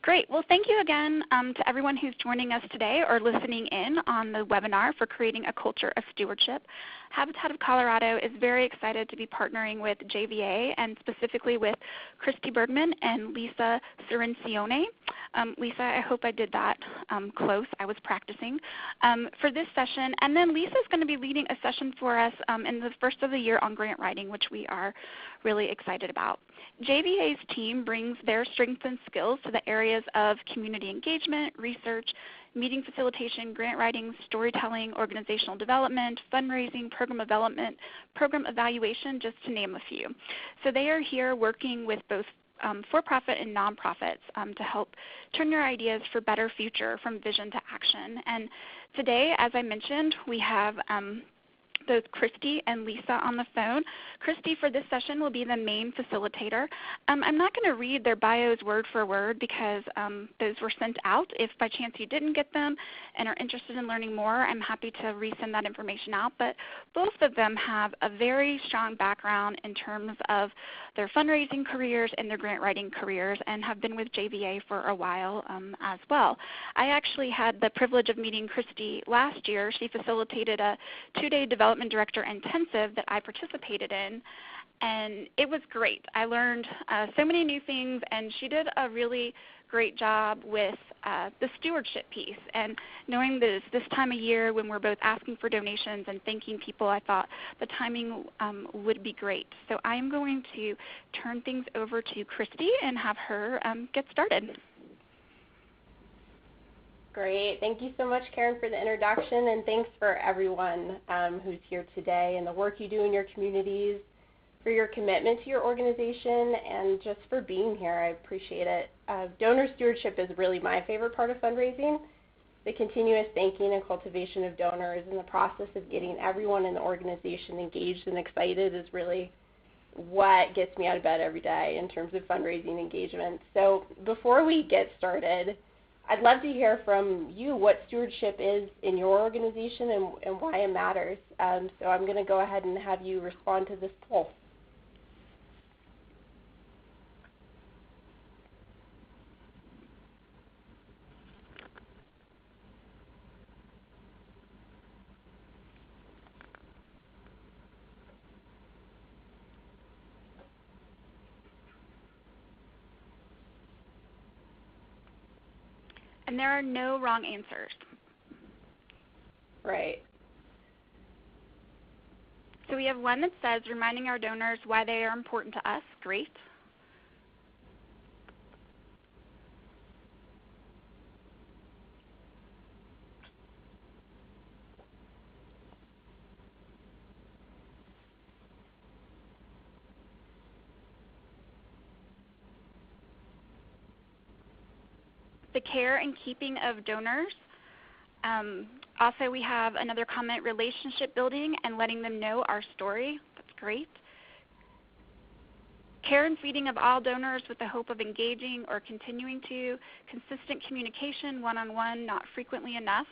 Great. Well, thank you again to everyone who's joining us today or listening in on the webinar for creating a culture of stewardship. Habitat of Colorado is very excited to be partnering with JVA and specifically with Christy Bergman and Lisa Cirencione. Lisa, I hope I did that close. I was practicing for this session. And then Lisa is going to be leading a session for us in the first of the year on grant writing, which we are really excited about. JVA's team brings their strengths and skills to the areas of community engagement, research, meeting facilitation, grant writing, storytelling, organizational development, fundraising, program development, program evaluation, just to name a few. So they are here working with both for-profit and nonprofits to help turn your ideas for better future from vision to action. And today, as I mentioned, we have both Christy and Lisa on the phone. Christy for this session will be the main facilitator. I'm not going to read their bios word for word because those were sent out. If by chance you didn't get them and are interested in learning more, I'm happy to resend that information out. But both of them have a very strong background in terms of their fundraising careers and their grant writing careers and have been with JVA for a while as well. I actually had the privilege of meeting Christy last year. She facilitated a 2-day development director intensive that I participated in, and it was great. I learned so many new things, and she did a really great job with the stewardship piece. And knowing this time of year when we're both asking for donations and thanking people, I thought the timing would be great. So I'm going to turn things over to Christy and have her get started. Great. Thank you so much, Karen, for the introduction, and thanks for everyone who's here today and the work you do in your communities, for your commitment to your organization, and just for being here. I appreciate it. Donor stewardship is really my favorite part of fundraising. The continuous thanking and cultivation of donors and the process of getting everyone in the organization engaged and excited is really what gets me out of bed every day in terms of fundraising engagement. So before we get started, I'd love to hear from you what stewardship is in your organization and why it matters. So I'm going to go ahead and have you respond to this poll. And there are no wrong answers. Right. So we have one that says reminding our donors why they are important to us. Great. The care and keeping of donors. Also, we have another comment, relationship building and letting them know our story. That's great. Care and feeding of all donors with the hope of engaging or continuing to. Consistent communication, one-on-one, not frequently enough.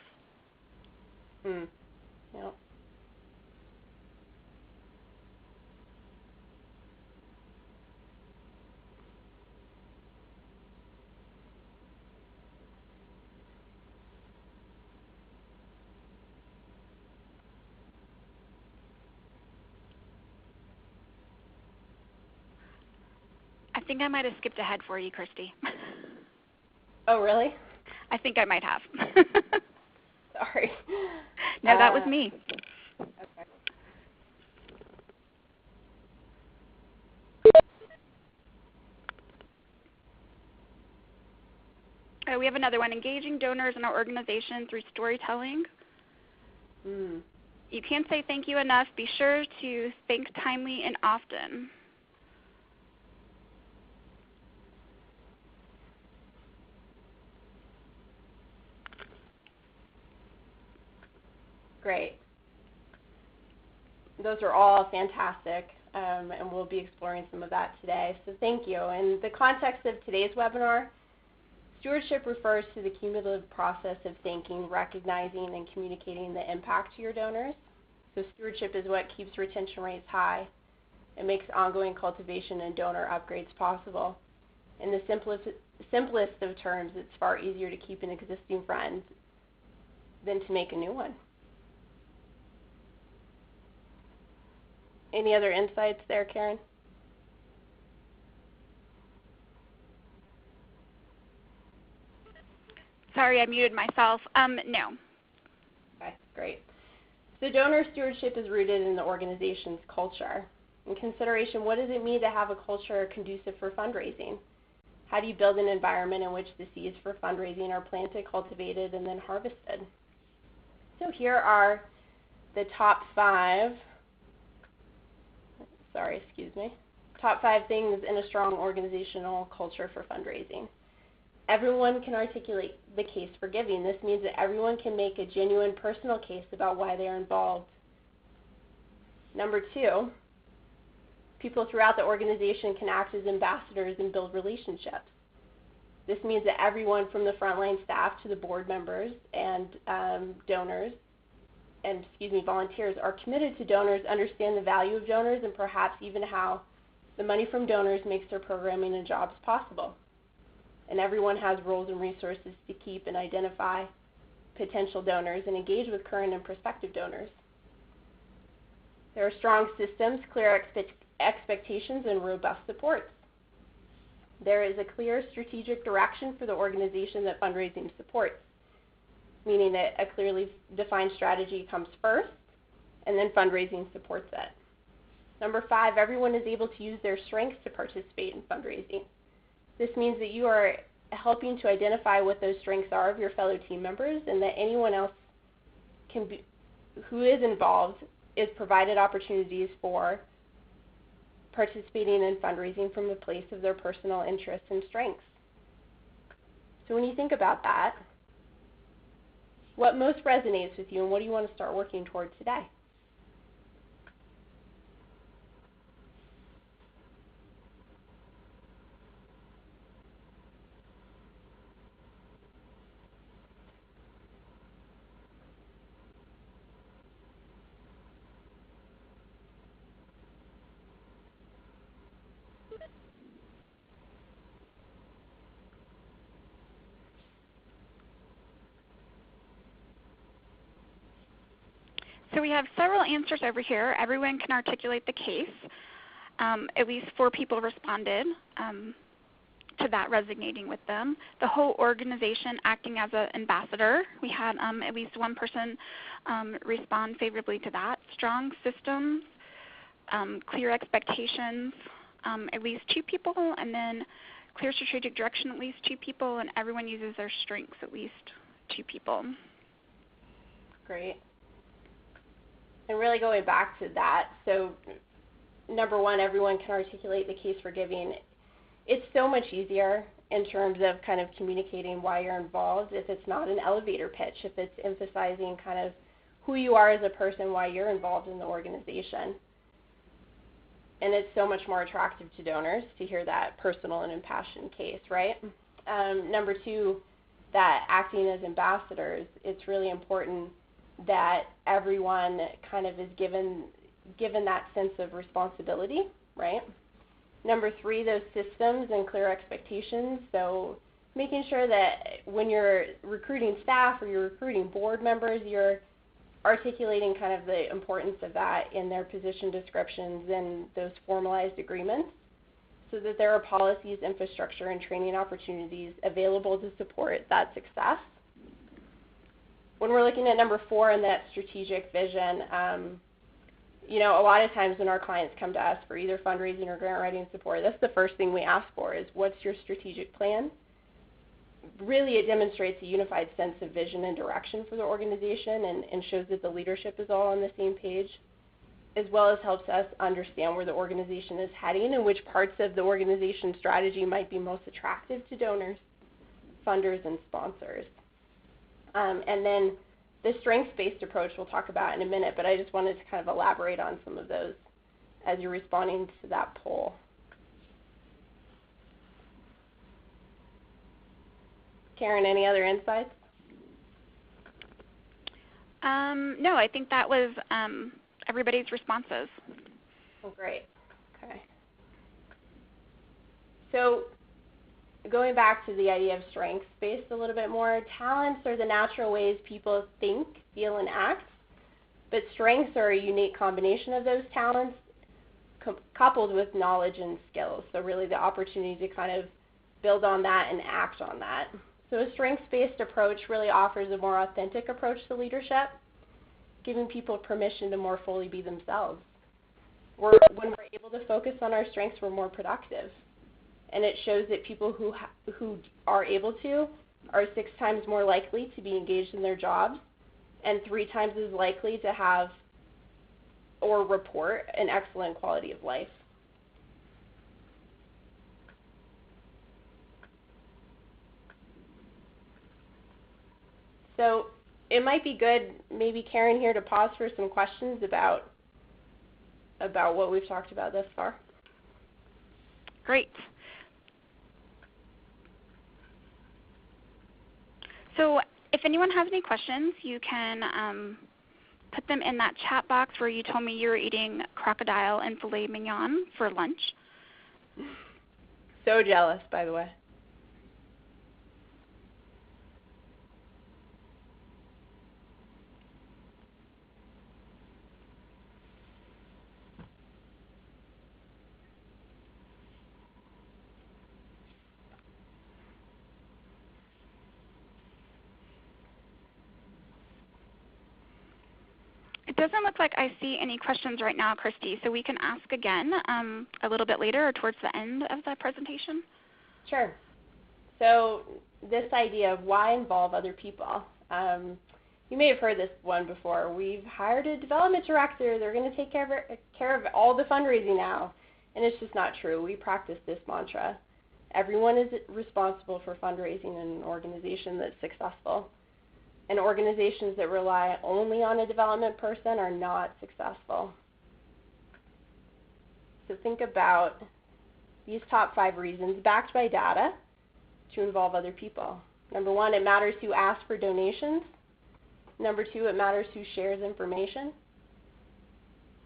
Yep. I think I might have skipped ahead for you, Christy. Oh, really? I think I might have. Sorry. No, that was me. Okay. We have another one, engaging donors in our organization through storytelling. You can't say thank you enough. Be sure to thank timely and often. Great. Those are all fantastic, and we'll be exploring some of that today. So thank you. In the context of today's webinar, stewardship refers to the cumulative process of thinking, recognizing, and communicating the impact to your donors. So stewardship is what keeps retention rates high. It makes ongoing cultivation and donor upgrades possible. In the simplest of terms, it's far easier to keep an existing friend than to make a new one. Any other insights there, Karen? Sorry, I muted myself. No. Okay, great. So donor stewardship is rooted in the organization's culture. In consideration, what does it mean to have a culture conducive for fundraising? How do you build an environment in which the seeds for fundraising are planted, cultivated, and then harvested? So here are the top five things in a strong organizational culture for fundraising. Everyone can articulate the case for giving. This means that everyone can make a genuine personal case about why they are involved. Number two, people throughout the organization can act as ambassadors and build relationships. This means that everyone from the frontline staff to the board members and volunteers are committed to donors, understand the value of donors, and perhaps even how the money from donors makes their programming and jobs possible. And everyone has roles and resources to keep and identify potential donors and engage with current and prospective donors. There are strong systems, clear expectations, and robust supports. There is a clear strategic direction for the organization that fundraising supports, meaning that a clearly defined strategy comes first, and then fundraising supports it. Number five, everyone is able to use their strengths to participate in fundraising. This means that you are helping to identify what those strengths are of your fellow team members, and that anyone else who is involved is provided opportunities for participating in fundraising from the place of their personal interests and strengths. So when you think about that, what most resonates with you, and what do you want to start working toward today? So we have several answers over here. Everyone can articulate the case. At least 4 people responded to that resonating with them. The whole organization acting as an ambassador. We had at least 1 person respond favorably to that. Strong systems, clear expectations, at least 2 people, and then clear strategic direction, at least 2 people, and everyone uses their strengths, at least 2 people. Great. And really going back to that, so number one, everyone can articulate the case for giving. It's so much easier in terms of kind of communicating why you're involved if it's not an elevator pitch, if it's emphasizing kind of who you are as a person, why you're involved in the organization. And it's so much more attractive to donors to hear that personal and impassioned case, right? Number two, that acting as ambassadors, it's really important that everyone kind of is given that sense of responsibility, right? Number three, those systems and clear expectations. So making sure that when you're recruiting staff or you're recruiting board members, you're articulating kind of the importance of that in their position descriptions and those formalized agreements so that there are policies, infrastructure, and training opportunities available to support that success. When we're looking at number four in that strategic vision, a lot of times when our clients come to us for either fundraising or grant writing support, that's the first thing we ask for is, what's your strategic plan? Really, it demonstrates a unified sense of vision and direction for the organization and shows that the leadership is all on the same page, as well as helps us understand where the organization is heading and which parts of the organization's strategy might be most attractive to donors, funders, and sponsors. And then the strengths-based approach we'll talk about in a minute, but I just wanted to kind of elaborate on some of those as you're responding to that poll. Karen, any other insights? No, I think that was everybody's responses. Oh, great. Okay. So going back to the idea of strengths-based a little bit more, talents are the natural ways people think, feel, and act, but strengths are a unique combination of those talents coupled with knowledge and skills. So really the opportunity to kind of build on that and act on that. So a strengths-based approach really offers a more authentic approach to leadership, giving people permission to more fully be themselves. When we're able to focus on our strengths, we're more productive. And it shows that people who are able to are 6 times more likely to be engaged in their jobs and 3 times as likely to have or report an excellent quality of life. So it might be good, maybe Karen here, to pause for some questions about what we've talked about thus far. Great. So if anyone has any questions, you can put them in that chat box where you told me you were eating crocodile and filet mignon for lunch. So jealous, by the way. It doesn't look like I see any questions right now, Christy, so we can ask again a little bit later or towards the end of the presentation. Sure. So this idea of why involve other people. You may have heard this one before. We've hired a development director. They're going to take care of all the fundraising now. And it's just not true. We practice this mantra. Everyone is responsible for fundraising in an organization that's successful. And organizations that rely only on a development person are not successful. So think about these top 5 reasons backed by data to involve other people. Number 1, it matters who asks for donations. Number 2, it matters who shares information.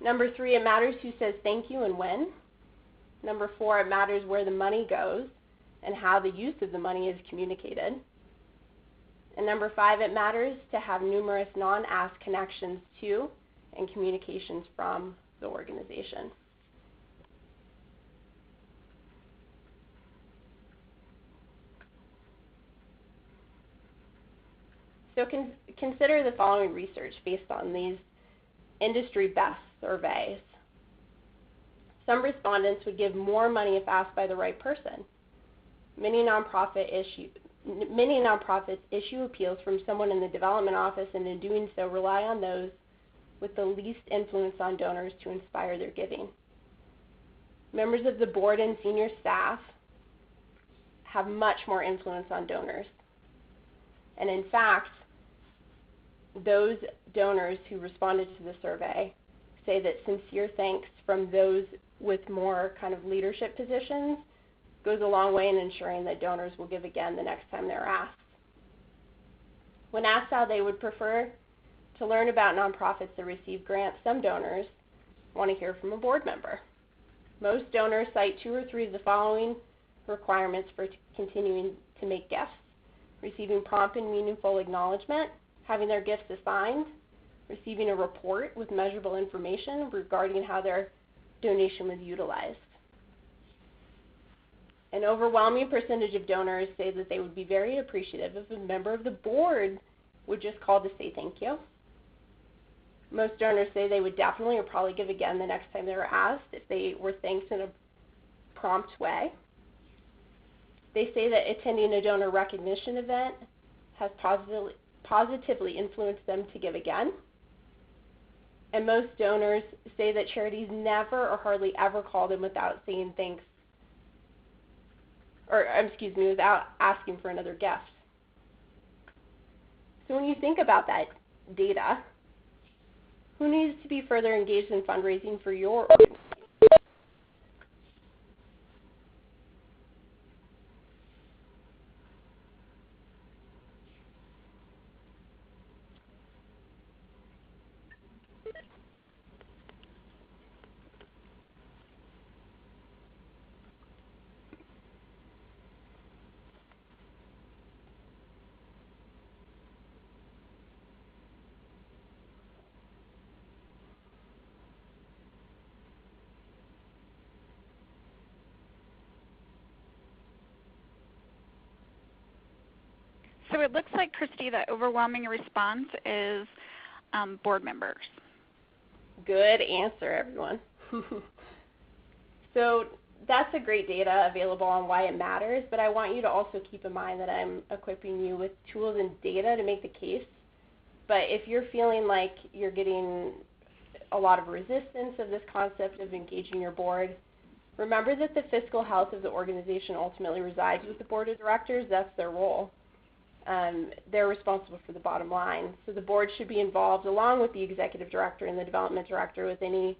Number 3, it matters who says thank you and when. Number 4, it matters where the money goes and how the use of the money is communicated. And number 5, it matters to have numerous non-ask connections to and communications from the organization. So consider the following research based on these industry best surveys. Some respondents would give more money if asked by the right person. Many nonprofits issue appeals from someone in the development office, and in doing so rely on those with the least influence on donors to inspire their giving. Members of the board and senior staff have much more influence on donors. And in fact, those donors who responded to the survey say that sincere thanks from those with more kind of leadership positions goes a long way in ensuring that donors will give again the next time they're asked. When asked how they would prefer to learn about nonprofits that receive grants, some donors want to hear from a board member. Most donors cite 2 or 3 of the following requirements for continuing to make gifts: receiving prompt and meaningful acknowledgement, having their gifts assigned, receiving a report with measurable information regarding how their donation was utilized. An overwhelming percentage of donors say that they would be very appreciative if a member of the board would just call to say thank you. Most donors say they would definitely or probably give again the next time they were asked if they were thanked in a prompt way. They say that attending a donor recognition event has positively influenced them to give again. And most donors say that charities never or hardly ever call them without saying thanks, without asking for another gift. So when you think about that data, who needs to be further engaged in fundraising for your organization? So it looks like, Christy, the overwhelming response is board members. Good answer, everyone. So that's a great data available on why it matters, but I want you to also keep in mind that I'm equipping you with tools and data to make the case. But if you're feeling like you're getting a lot of resistance of this concept of engaging your board, remember that the fiscal health of the organization ultimately resides with the board of directors. That's their role. They're responsible for the bottom line. So the board should be involved along with the executive director and the development director with any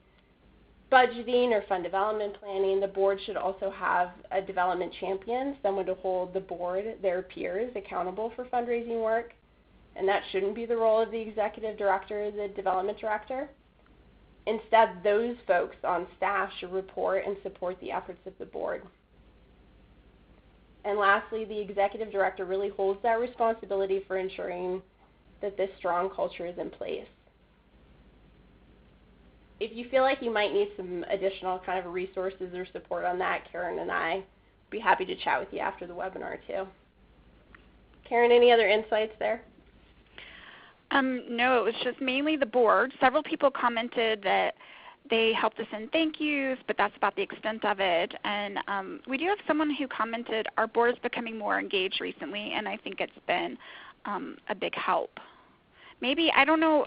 budgeting or fund development planning. The board should also have a development champion, someone to hold the board, their peers, accountable for fundraising work. And that shouldn't be the role of the executive director or the development director. Instead, those folks on staff should report and support the efforts of the board. And lastly, the executive director really holds that responsibility for ensuring that this strong culture is in place. If you feel like you might need some additional kind of resources or support on that, Karen and I would be happy to chat with you after the webinar too. Karen, any other insights there? No, it was just mainly the board. Several people commented that they helped us in thank yous, but that's about the extent of it. And we do have someone who commented, our board is becoming more engaged recently, and I think it's been a big help. Maybe, I don't know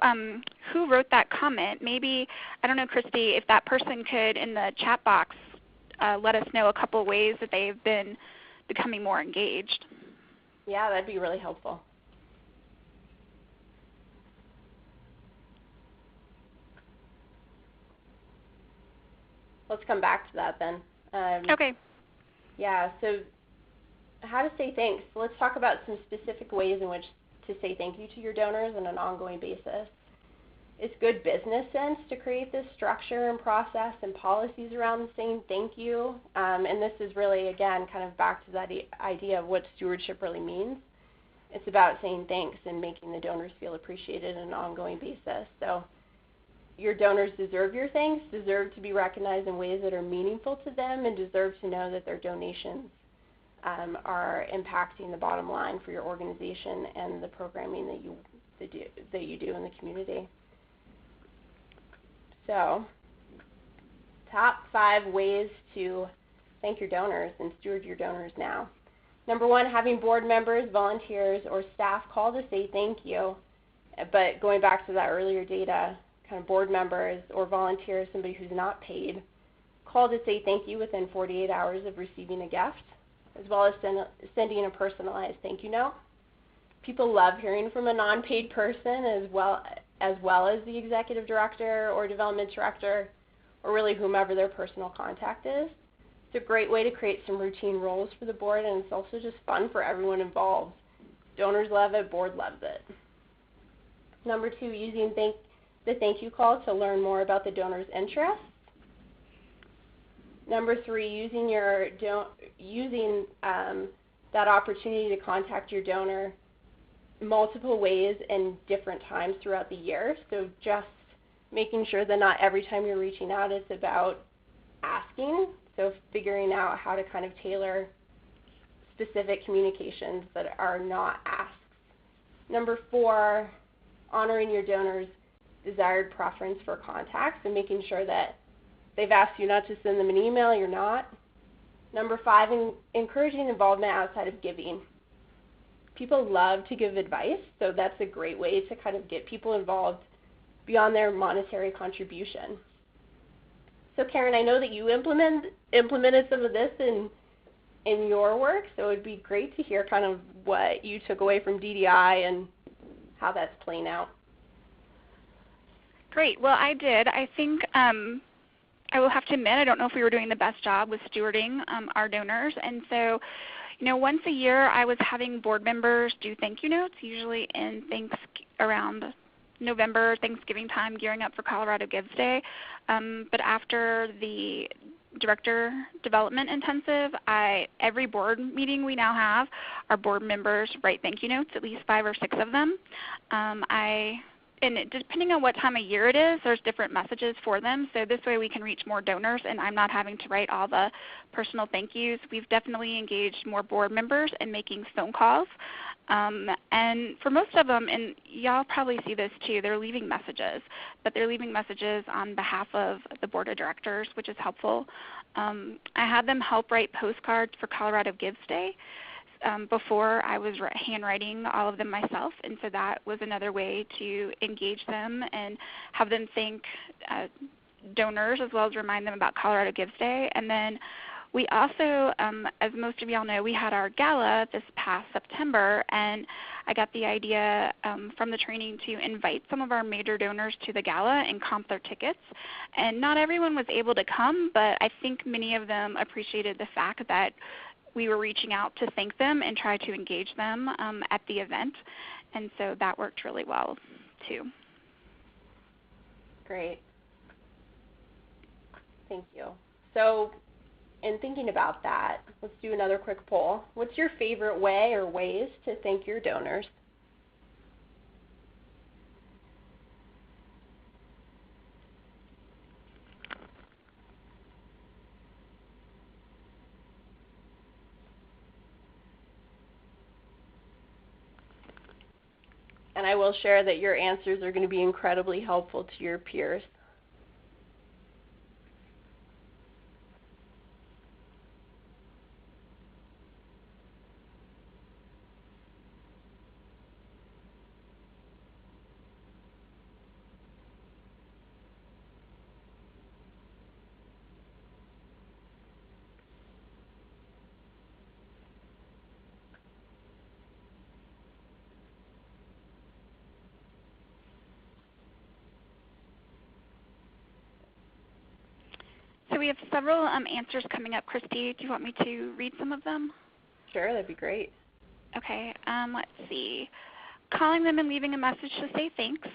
who wrote that comment. Maybe, I don't know, Christy, if that person could, in the chat box, let us know a couple of ways that they've been becoming more engaged. Yeah, that'd be really helpful. Let's come back to that then. Okay. Yeah, so how to say thanks. Let's talk about some specific ways in which to say thank you to your donors on an ongoing basis. It's good business sense to create this structure and process and policies around saying thank you. And this is really, again, kind of back to that idea of what stewardship really means. It's about saying thanks and making the donors feel appreciated on an ongoing basis. So your donors deserve your thanks, deserve to be recognized in ways that are meaningful to them, and deserve to know that their donations are impacting the bottom line for your organization and the programming that you do in the community. So, top 5 ways to thank your donors and steward your donors now. Number 1, having board members, volunteers, or staff call to say thank you. But going back to that earlier data, kind of board members or volunteers, somebody who's not paid, call to say thank you within 48 hours of receiving a gift, as well as sending a personalized thank you note. People love hearing from a non-paid person as well as the executive director or development director, or really whomever their personal contact is. It's a great way to create some routine roles for the board, and it's also just fun for everyone involved. Donors love it, board loves it. Number 2, using the thank you call to learn more about the donor's interests. Number 3, using that opportunity to contact your donor multiple ways and different times throughout the year. So just making sure that not every time you're reaching out it's about asking. So figuring out how to kind of tailor specific communications that are not asks. Number 4, honoring your donor's desired preference for contacts and making sure that they've asked you not to send them an email, you're not. Number 5, encouraging involvement outside of giving. People love to give advice, so that's a great way to kind of get people involved beyond their monetary contribution. So Karen, I know that you implemented some of this in your work, so it would be great to hear kind of what you took away from DDI and how that's playing out. Great. Well, I did. I think I will have to admit I don't know if we were doing the best job with stewarding our donors. And so, once a year I was having board members do thank you notes, usually around November, Thanksgiving time, gearing up for Colorado Gives Day. But after the Director Development Intensive, every board meeting we now have, our board members write thank you notes, at least 5 or 6 of them. And depending on what time of year it is, there's different messages for them. So this way we can reach more donors, and I'm not having to write all the personal thank yous. We've definitely engaged more board members in making phone calls And for most of them, and y'all probably see this too, they're leaving messages, but they're leaving messages on behalf of the board of directors, which is helpful. I had them help write postcards for Colorado Gives Day. Before I was handwriting all of them myself, and so that was another way to engage them and have them thank donors as well as remind them about Colorado Gives Day. And then we also, as most of y'all know, we had our gala this past September, and I got the idea from the training to invite some of our major donors to the gala and comp their tickets. And not everyone was able to come, but I think many of them appreciated the fact that we were reaching out to thank them and try to engage them at the event, and so that worked really well too. Great. Thank you. So in thinking about that, let's do another quick poll. What's your favorite way or ways to thank your donors? And I will share that your answers are going to be incredibly helpful to your peers. So we have several answers coming up. Christy, do you want me to read some of them? Sure, that'd be great. Okay, let's see. Calling them and leaving a message to say thanks.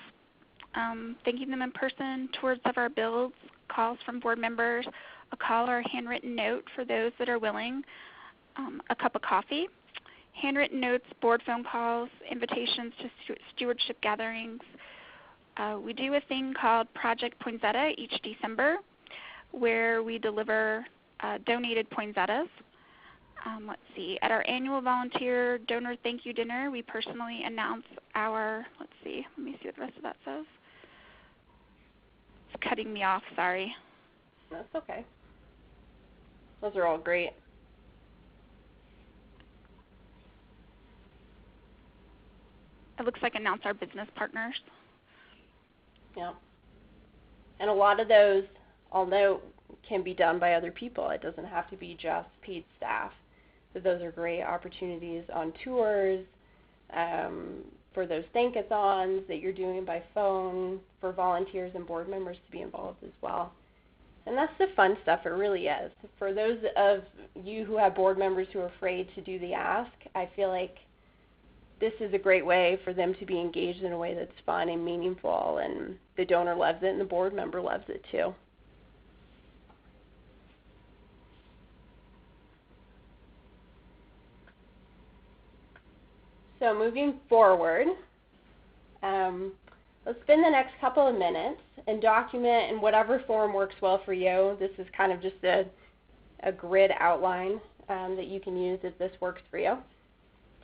Thanking them in person, tours of our builds, calls from board members, a call or a handwritten note for those that are willing, a cup of coffee, handwritten notes, board phone calls, invitations to stewardship gatherings. We do a thing called Project Poinsettia each December, where we deliver donated poinsettias. Let's see, at our annual volunteer donor thank you dinner, we personally announce our, let me see what the rest of that says. It's cutting me off, sorry. That's okay. Those are all great. It looks like announce our business partners. Yeah. And a lot of those, although can be done by other people, it doesn't have to be just paid staff. So those are great opportunities on tours, for those thankathons that you're doing by phone, for volunteers and board members to be involved as well. And that's the fun stuff, it really is. For those of you who have board members who are afraid to do the ask, I feel like this is a great way for them to be engaged in a way that's fun and meaningful, and the donor loves it and the board member loves it too. So moving forward, let's spend the next couple of minutes and document in whatever form works well for you. This is kind of just a grid outline that you can use if this works for you,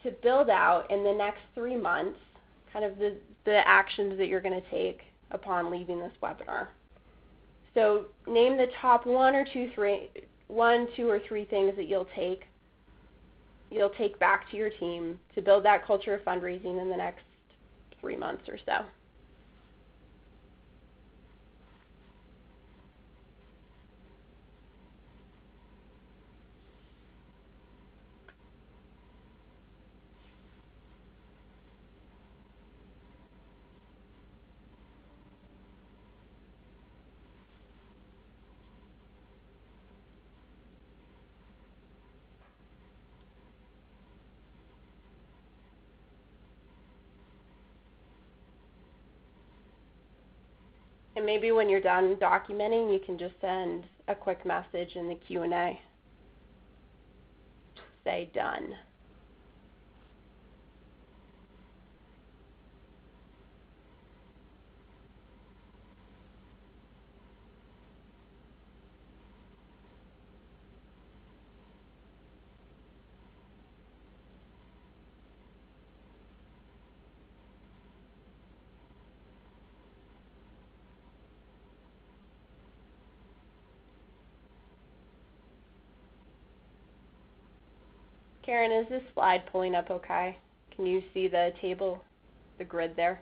to build out in the next 3 months kind of the actions that you're going to take upon leaving this webinar. So name the top one, two, or three things that you'll take back to your team to build that culture of fundraising in the next 3 months or so. And maybe when you're done documenting, you can just send a quick message in the Q&A. Say done. Karen, is this slide pulling up okay? Can you see the table, the grid there?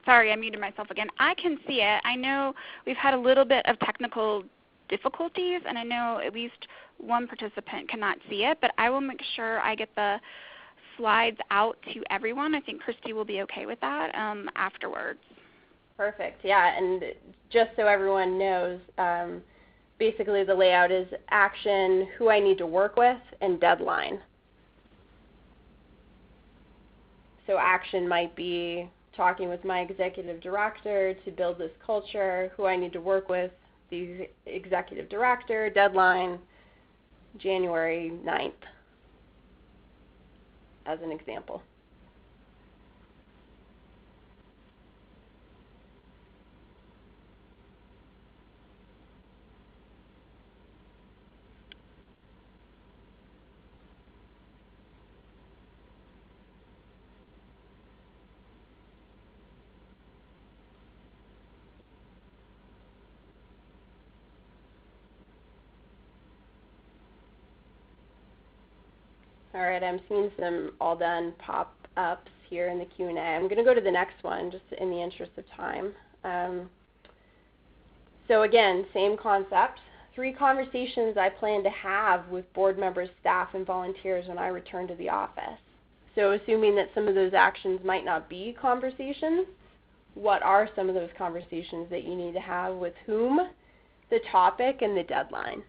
Sorry, I muted myself again. I can see it. I know we've had a little bit of technical difficulties, and I know at least one participant cannot see it, but I will make sure I get the slides out to everyone. I think Christy will be okay with that afterwards. Perfect. Yeah, and just so everyone knows, basically the layout is action, who I need to work with, and deadline. So action might be talking with my executive director to build this culture, who I need to work with, the executive director, deadline, January 9th, as an example. All right, I'm seeing some all done pop-ups here in the Q&A. I'm going to go to the next one just in the interest of time. So again, same concept. 3 conversations I plan to have with board members, staff, and volunteers when I return to the office. So assuming that some of those actions might not be conversations, what are some of those conversations that you need to have with whom, the topic, and the deadline?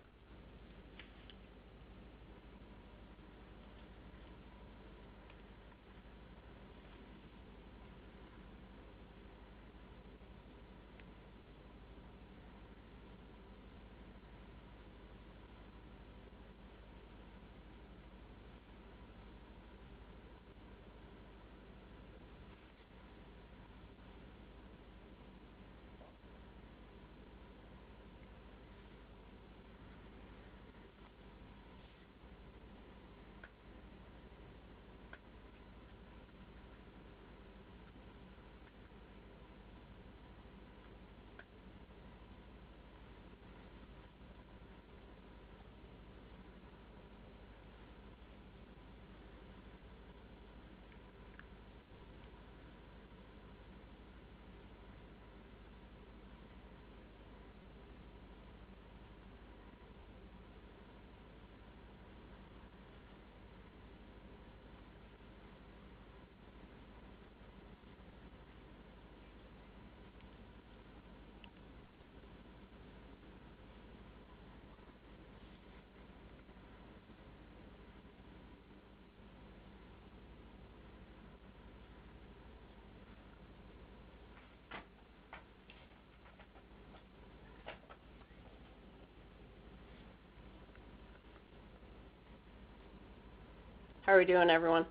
How are we doing, everyone?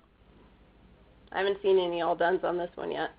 I haven't seen any all dones on this one yet.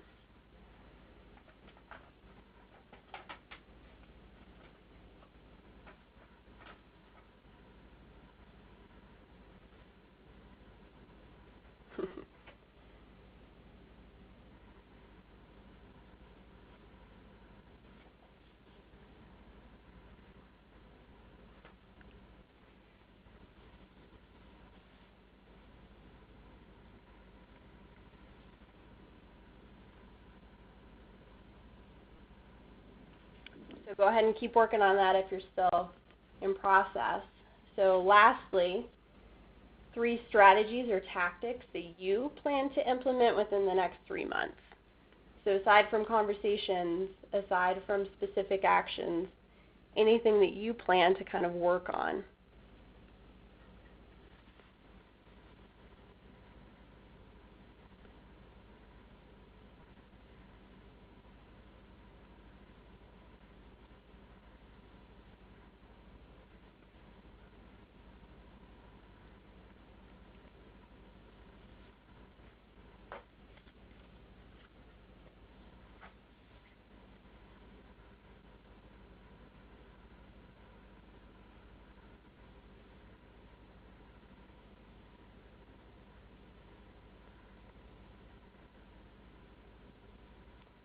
So go ahead and keep working on that if you're still in process. So lastly, 3 strategies or tactics that you plan to implement within the next 3 months. So aside from conversations, aside from specific actions, anything that you plan to kind of work on.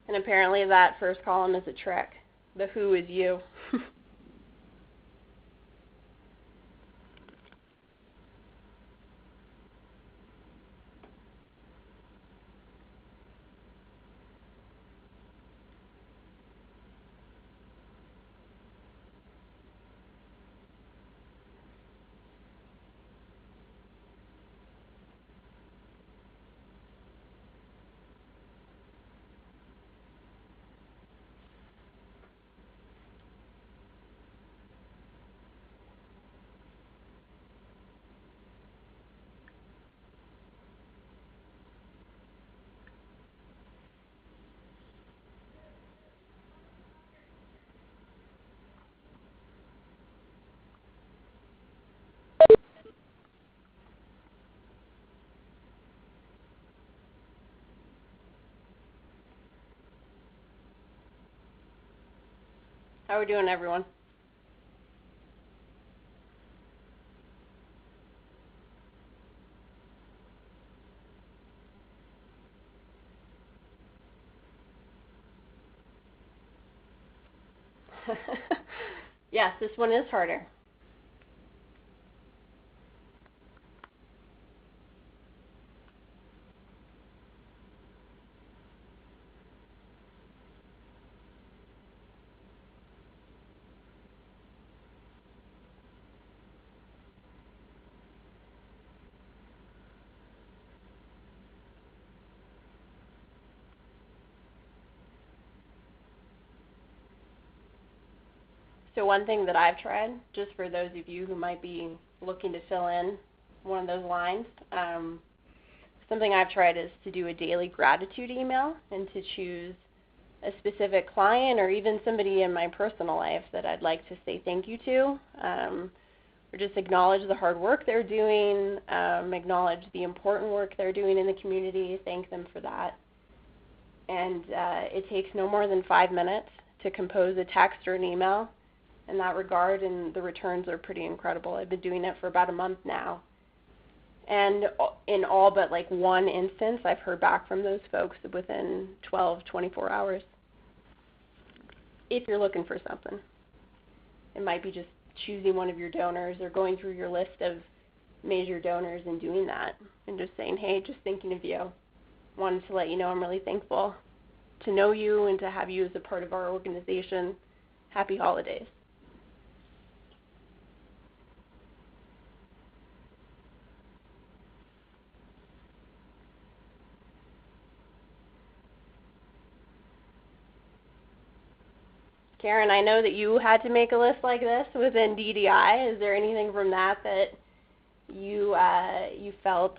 And apparently that first column is a trick. The who is you. How are we doing, everyone? Yes, this one is harder. So one thing that I've tried, just for those of you who might be looking to fill in one of those lines, something I've tried is to do a daily gratitude email and to choose a specific client or even somebody in my personal life that I'd like to say thank you to, or just acknowledge the hard work they're doing, acknowledge the important work they're doing in the community, thank them for that. And it takes no more than 5 minutes to compose a text or an email in that regard, and the returns are pretty incredible. I've been doing it for about a month now. And in all but like one instance, I've heard back from those folks within 12, 24 hours. If you're looking for something, it might be just choosing one of your donors or going through your list of major donors and doing that and just saying, hey, just thinking of you. Wanted to let you know I'm really thankful to know you and to have you as a part of our organization. Happy holidays. Karen, I know that you had to make a list like this within DDI. Is there anything from that that you felt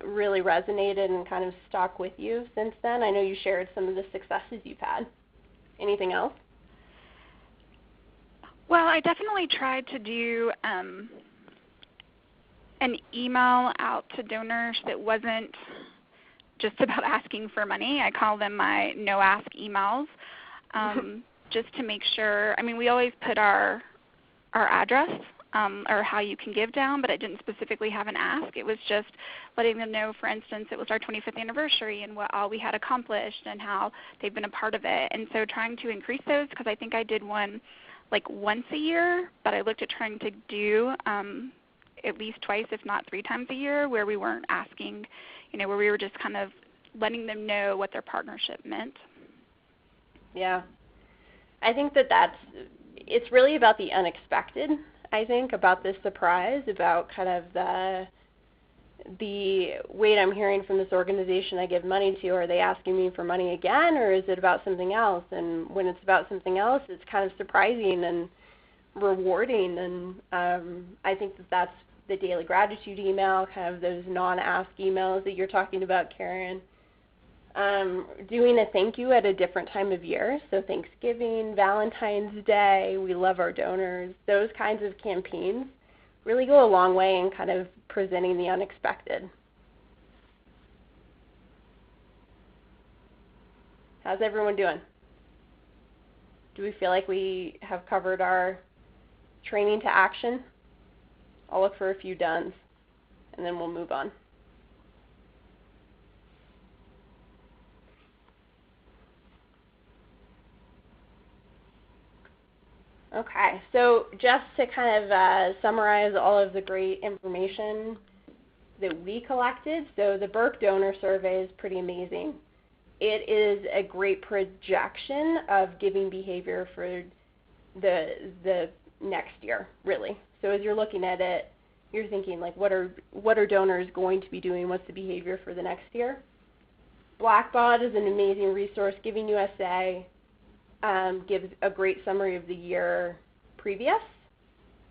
really resonated and kind of stuck with you since then? I know you shared some of the successes you've had. Anything else? Well, I definitely tried to do an email out to donors that wasn't just about asking for money. I call them my no-ask emails. Just to make sure, I mean, we always put our address or how you can give down, but it didn't specifically have an ask. It was just letting them know, for instance, it was our 25th anniversary and what all we had accomplished and how they've been a part of it. And so trying to increase those, because I think I did one like once a year, but I looked at trying to do at least twice, if not 3 times a year, where we weren't asking, where we were just kind of letting them know what their partnership meant. Yeah. I think it's really about the unexpected, I think, about this surprise, about kind of the wait, I'm hearing from this organization I give money to, are they asking me for money again, or is it about something else? And when it's about something else, it's kind of surprising and rewarding, and I think that's the daily gratitude email, kind of those non-ask emails that you're talking about, Karen. Doing a thank you at a different time of year, so Thanksgiving, Valentine's Day, we love our donors, those kinds of campaigns really go a long way in kind of presenting the unexpected. How's everyone doing? Do we feel like we have covered our training to action? I'll look for a few dones, and then we'll move on. Okay, so just to kind of summarize all of the great information that we collected, so the Burke Donor Survey is pretty amazing. It is a great projection of giving behavior for the next year, really. So as you're looking at it, you're thinking, like, what are donors going to be doing? What's the behavior for the next year? Blackbaud is an amazing resource. Giving USA gives a great summary of the year previous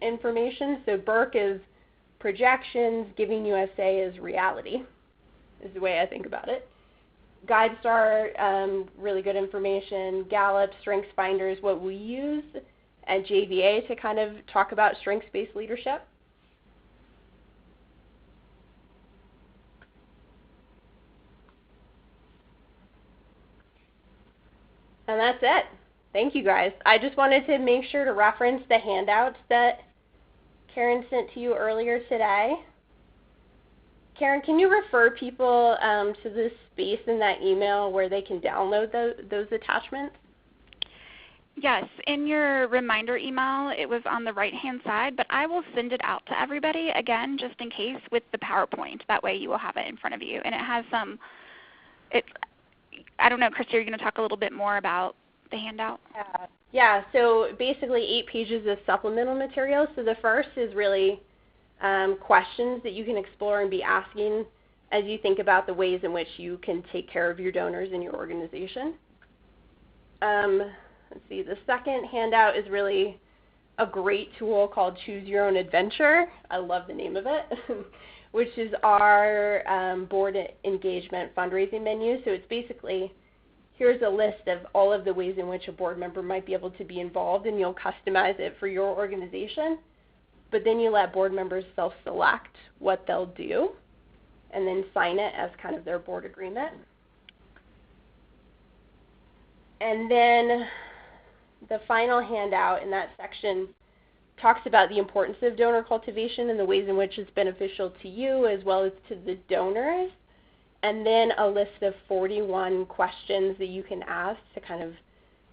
information. So Burke is projections, Giving USA is reality, is the way I think about it. GuideStar, really good information. Gallup, StrengthsFinder is what we use at JVA to kind of talk about strengths-based leadership. And that's it. Thank you guys. I just wanted to make sure to reference the handouts that Karen sent to you earlier today. Karen, can you refer people to the space in that email where they can download those attachments? Yes, in your reminder email, it was on the right-hand side, but I will send it out to everybody again just in case with the PowerPoint. That way you will have it in front of you. And it has some, I don't know, Christy, are you going to talk a little bit more about the handout? Yeah, so basically 8 pages of supplemental material. So the first is really questions that you can explore and be asking as you think about the ways in which you can take care of your donors in your organization. Let's see, the second handout is really a great tool called Choose Your Own Adventure. I love the name of it, which is our board engagement fundraising menu. So it's basically, here's a list of all of the ways in which a board member might be able to be involved, and you'll customize it for your organization. But then you let board members self-select what they'll do and then sign it as kind of their board agreement. And then the final handout in that section talks about the importance of donor cultivation and the ways in which it's beneficial to you as well as to the donors, and then a list of 41 questions that you can ask to kind of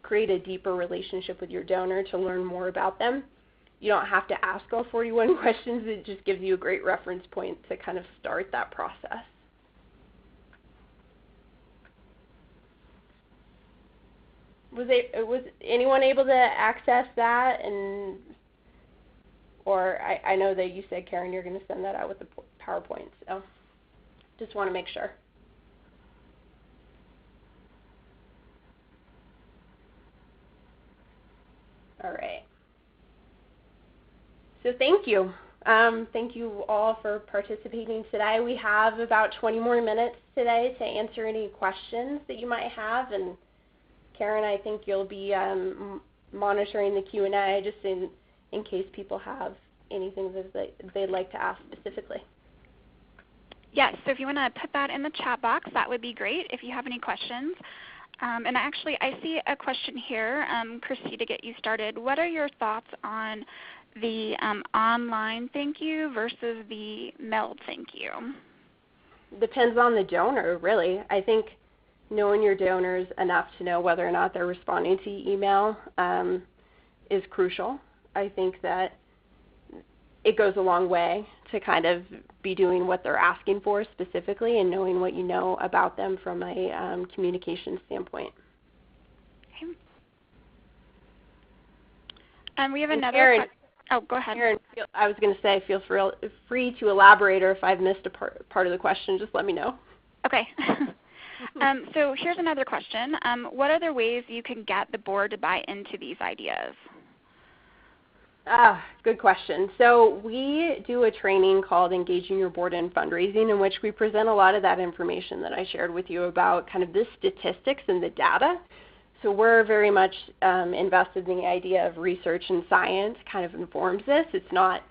create a deeper relationship with your donor to learn more about them. You don't have to ask all 41 questions. It just gives you a great reference point to kind of start that process. Was anyone able to access that? And or I know that you said, Karen, you're going to send that out with the PowerPoint, so just want to make sure. All right. So thank you. Thank you all for participating today. We have about 20 more minutes today to answer any questions that you might have. And Karen, I think you'll be monitoring the Q&A just in case people have anything that they'd like to ask specifically. Yes, so if you want to put that in the chat box, that would be great if you have any questions. And actually, I see a question here, Christy, to get you started. What are your thoughts on the online thank you versus the mailed thank you? Depends on the donor, really. I think knowing your donors enough to know whether or not they're responding to email is crucial. I think that it goes a long way to kind of be doing what they're asking for specifically and knowing what you know about them from a communication standpoint. Okay. We have another Karen, oh, go ahead. Karen, I was going to say, feel free to elaborate, or if I've missed a part of the question, just let me know. Okay. So here's another question. What other ways you can get the board to buy into these ideas? Good question. So we do a training called Engaging Your Board in Fundraising, in which we present a lot of that information that I shared with you about kind of the statistics and the data. So we're very much invested in the idea of research and science kind of informs this. It's not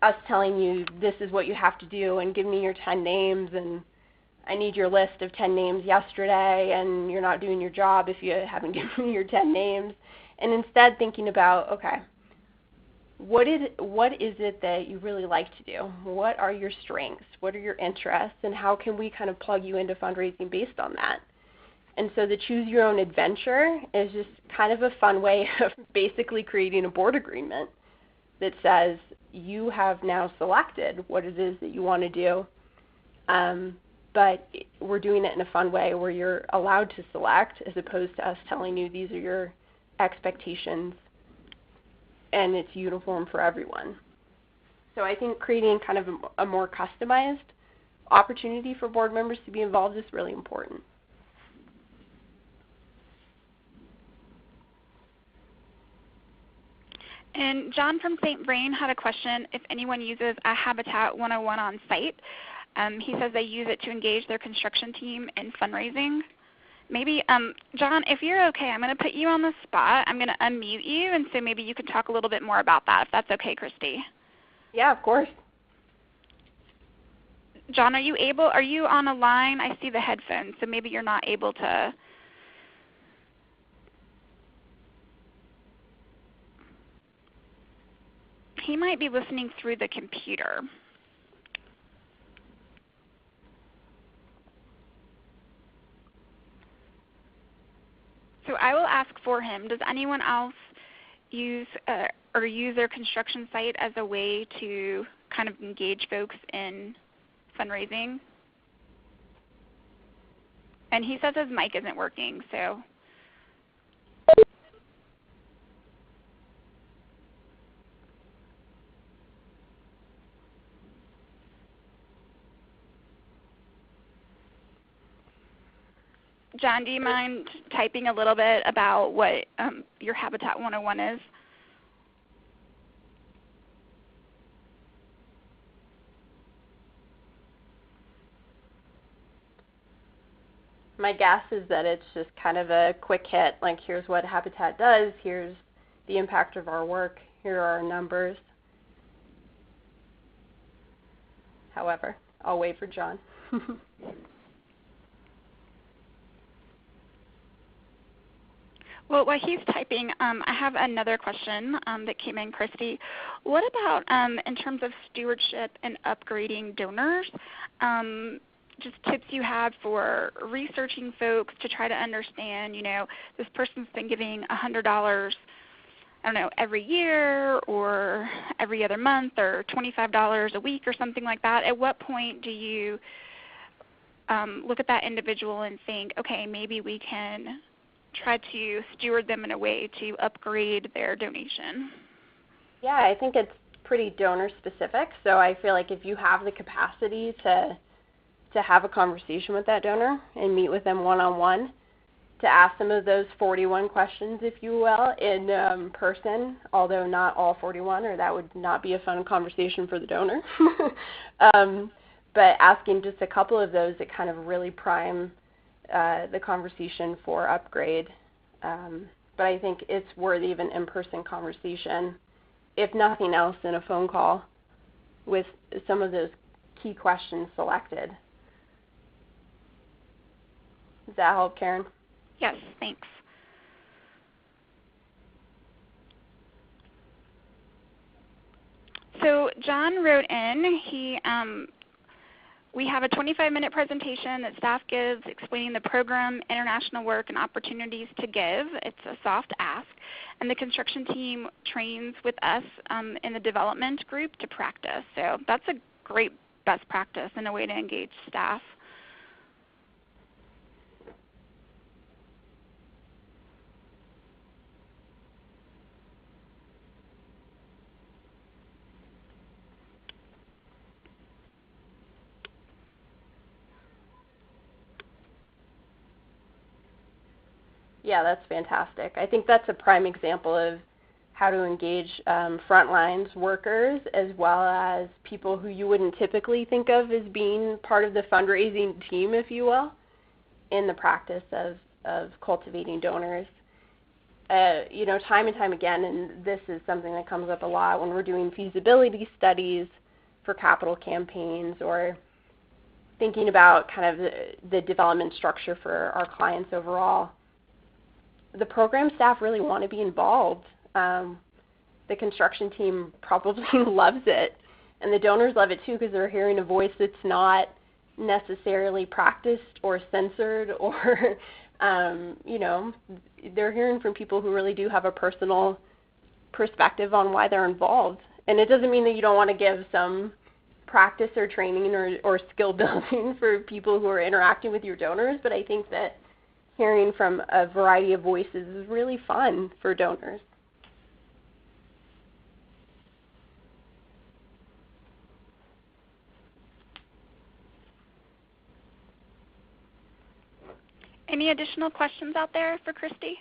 us telling you this is what you have to do and give me your 10 names and I need your list of 10 names yesterday and you're not doing your job if you haven't given me your 10 names. And instead thinking about, okay, what is it that you really like to do? What are your strengths? What are your interests? And how can we kind of plug you into fundraising based on that? And so the Choose Your Own Adventure is just kind of a fun way of basically creating a board agreement that says you have now selected what it is that you want to do, but we're doing it in a fun way where you're allowed to select as opposed to us telling you these are your expectations and it's uniform for everyone. So I think creating kind of a more customized opportunity for board members to be involved is really important. And John from St. Vrain had a question if anyone uses a Habitat 101 on site. He says they use it to engage their construction team in fundraising. Maybe, John, if you're okay, I'm going to put you on the spot. I'm going to unmute you, and so maybe you could talk a little bit more about that, if that's okay, Christy. Yeah, of course. John, are you on a line? I see the headphones, so maybe you're not able to. he might be listening through the computer. So I will ask for him. Does anyone else use their construction site as a way to kind of engage folks in fundraising? And he says his mic isn't working, so. John, do you mind typing a little bit about what your Habitat 101 is? My guess is that it's just kind of a quick hit, like here's what Habitat does, here's the impact of our work, here are our numbers. However, I'll wait for John. Well, while he's typing, I have another question that came in, Christy. What about in terms of stewardship and upgrading donors? Just tips you have for researching folks to try to understand, this person's been giving $100, I don't know, every year or every other month or $25 a week or something like that. At what point do you look at that individual and think, okay, maybe we can try to steward them in a way to upgrade their donation? Yeah, I think it's pretty donor specific. So I feel like if you have the capacity to have a conversation with that donor and meet with them one-on-one, to ask some of those 41 questions, if you will, in person, although not all 41, or that would not be a fun conversation for the donor. But asking just a couple of those that kind of really prime the conversation for upgrade. But I think it's worthy of an in-person conversation, if nothing else, in a phone call with some of those key questions selected. Does that help, Karen? Yes, thanks. So John wrote in, we have a 25-minute presentation that staff gives explaining the program, international work, and opportunities to give. It's a soft ask. And the construction team trains with us in the development group to practice. So that's a great best practice and a way to engage staff. Yeah, that's fantastic. I think that's a prime example of how to engage frontlines workers as well as people who you wouldn't typically think of as being part of the fundraising team, if you will, in the practice of cultivating donors. Time and time again, and this is something that comes up a lot when we're doing feasibility studies for capital campaigns or thinking about kind of the development structure for our clients overall. The program staff really want to be involved. The construction team probably loves it, and the donors love it too because they're hearing a voice that's not necessarily practiced or censored or, they're hearing from people who really do have a personal perspective on why they're involved. And it doesn't mean that you don't want to give some practice or training or skill building for people who are interacting with your donors, but I think that hearing from a variety of voices is really fun for donors. Any additional questions out there for Christy?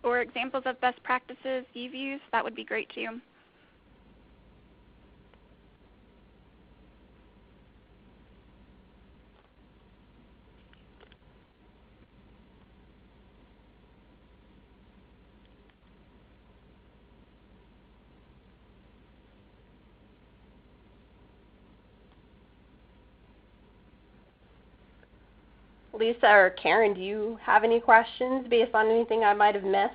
Or examples of best practices you've used, that would be great too. Lisa or Karen, do you have any questions based on anything I might have missed?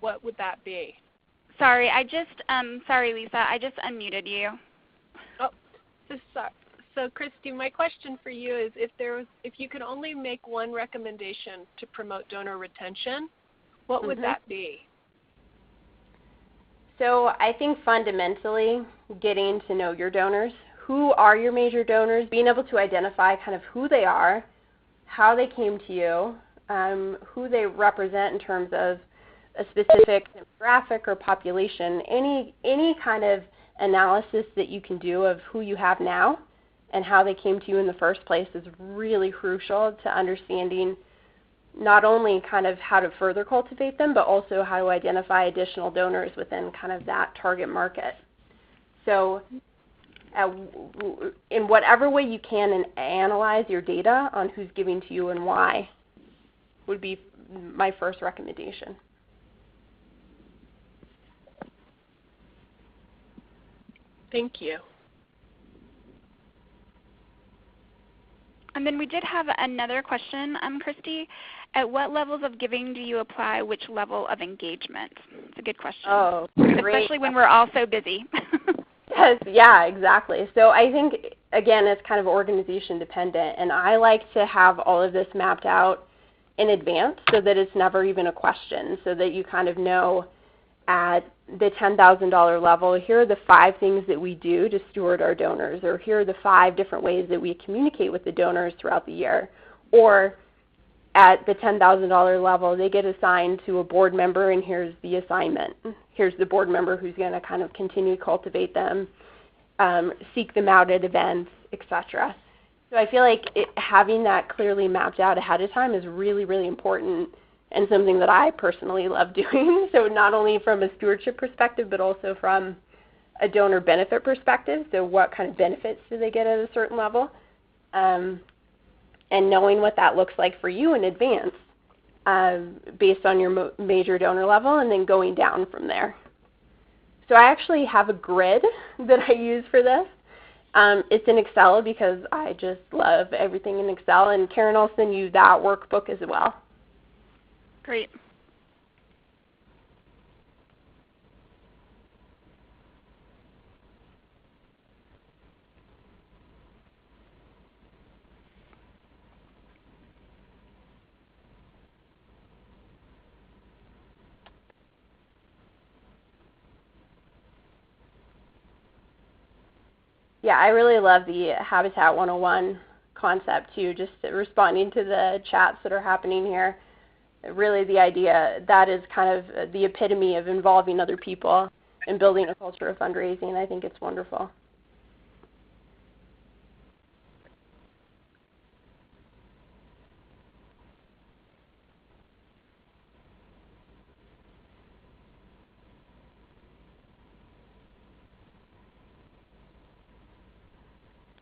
What would that be? Sorry, sorry, Lisa, I just unmuted you. Oh, so Christy, my question for you is, if you could only make one recommendation to promote donor retention, what would that be? So I think fundamentally getting to know your donors. Who are your major donors? Being able to identify kind of who they are, how they came to you, who they represent in terms of a specific demographic or population. Any kind of analysis that you can do of who you have now and how they came to you in the first place is really crucial to understanding not only kind of how to further cultivate them, but also how to identify additional donors within kind of that target market. So in whatever way you can analyze your data on who's giving to you and why would be my first recommendation. Thank you. And then we did have another question, Christy. At what levels of giving do you apply which level of engagement? It's a good question. Oh, great. Especially when we're all so busy. Yes, yeah, exactly. So I think, again, it's kind of organization dependent, and I like to have all of this mapped out in advance so that it's never even a question, so that you kind of know at the $10,000 level, here are the 5 things that we do to steward our donors, or here are the 5 different ways that we communicate with the donors throughout the year. Or at the $10,000 level, they get assigned to a board member, and here's the assignment. Here's the board member who's going to kind of continue to cultivate them, seek them out at events, etc. So I feel like having that clearly mapped out ahead of time is really, really important and something that I personally love doing. So not only from a stewardship perspective, but also from a donor benefit perspective. So what kind of benefits do they get at a certain level? And knowing what that looks like for you in advance based on your major donor level, and then going down from there. So I actually have a grid that I use for this. It's in Excel because I just love everything in Excel, and Karen will send you that workbook as well. Great. Yeah, I really love the Habitat 101 concept too, just responding to the chats that are happening here. Really the idea, that is kind of the epitome of involving other people and building a culture of fundraising. I think it's wonderful.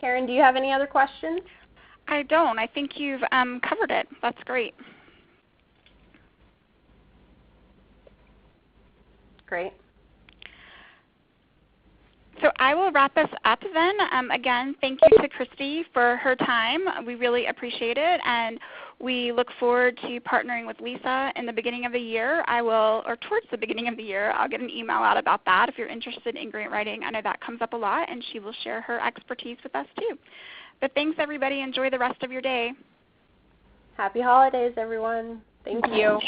Karen, do you have any other questions? I don't. I think you've covered it. That's great. Great. So I will wrap us up then. Again, thank you to Christy for her time. We really appreciate it, and we look forward to partnering with Lisa in the beginning of the year. Or towards the beginning of the year, I'll get an email out about that if you're interested in grant writing. I know that comes up a lot, and she will share her expertise with us too. But thanks, everybody. Enjoy the rest of your day. Happy holidays, everyone. Thank you.